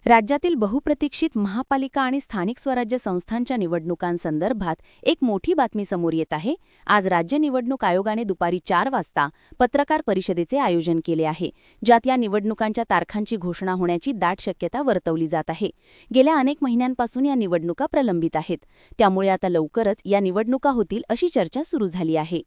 राज्यातील बहुप्रतीक्षित महापालिका आणि स्थानिक स्वराज्य संस्थांच्या निवडणुकांसंदर्भात एक मोठी बातमी समोर येत आहे। आज राज्य निवडणूक आयोगाने दुपारी 4 वाजता पत्रकार परिषदेचे आयोजन केले आहे, ज्यात या निवडणुकांच्या तारखांची घोषणा होण्याची दाट शक्यता वर्तवली जात आहे। गेल्या अनेक महिन्यांपासून या निवडणुका प्रलंबित आहेत, त्यामुळे आता लवकरच या निवडणुका होतील अशी चर्चा सुरू झाली आहे।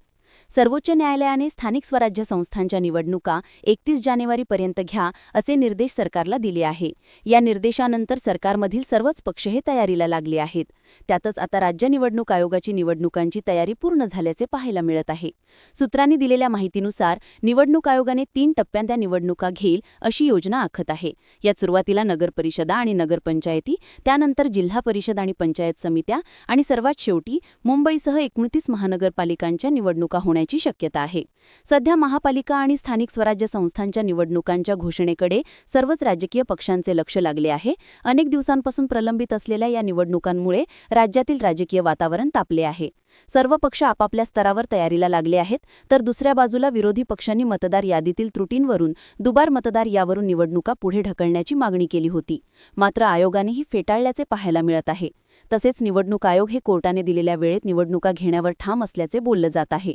सर्वोच्च न्यायालयाने स्थानिक स्वराज्य संस्थांच्या निवडणुका 31 जानेवारीपर्यंत घ्या असे निर्देश सरकारला दिले आहे। या निर्देशानंतर सरकारमधील सर्वच पक्ष हे तयारीला लागले आहेत। त्यातच आता राज्य निवडणूक आयोगाची निवडणुकांची तयारी पूर्ण झाल्याचे पाहायला मिळत आहे। सूत्रांनी दिलेल्या माहितीनुसार निवडणूक आयोगाने 3 टप्प्यांत त्या निवडणुका घेईल अशी योजना आखत आहे। यात सुरुवातीला नगरपरिषदा आणि नगरपंचायती, त्यानंतर जिल्हा परिषद आणि पंचायत समित्या आणि सर्वात शेवटी मुंबईसह 29 महानगरपालिकांच्या निवडणुका होण्याची शक्यता आहे। सध्या महापालिका आणि स्थानिक स्वराज्य संस्थांच्या निवडणुकांच्या घोषणेकडे सर्वच राजकीय पक्षांचे लक्ष लागले आहे। अनेक दिवसांपासून प्रलंबित असलेल्या या निवडणुकांमुळे राज्यातील राजकीय वातावरण तापले आहे। सर्व पक्ष आपापल्या स्तरावर तयारीला लागले आहेत, तर दुसऱ्या बाजूला विरोधी पक्षांनी मतदार यादीतील त्रुटींवरून, दुबार मतदार यावरून निवडणुका पुढे ढकलण्याची मागणी केली होती, मात्र आयोगानेही फेटाळल्याचे पाहायला मिळत आहे। तसेच निवडणूक आयोग हे कोर्टाने दिलेल्या वेळेत निवडणुका घेण्यावर ठाम असल्याचे बोललं जात आहे।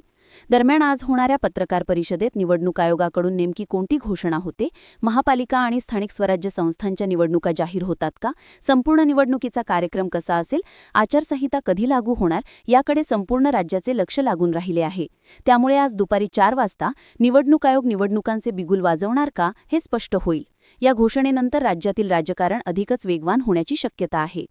दरम्यान आज होणाऱ्या पत्रकार परिषदेत निवडणूक आयोगाकडून नेमकी कोणती घोषणा होते? महापालिका आणि स्थानिक स्वराज्य संस्थांच्या निवडणुका जाहीर होतात का? संपूर्ण निवडणुकीचा कार्यक्रम कसा असेल? आचारसंहिता कधी लागू होणार? याकडे संपूर्ण राज्याचे लक्ष लागून राहिले आहे। त्यामुळे आज दुपारी 4 वाजता निवडणूक आयोग निवडणुकांचे बिगुल वाजवणार का, हे स्पष्ट होईल। या घोषणेनंतर राज्यातील राजकारण अधिकच वेगवान होण्याची शक्यता आहे।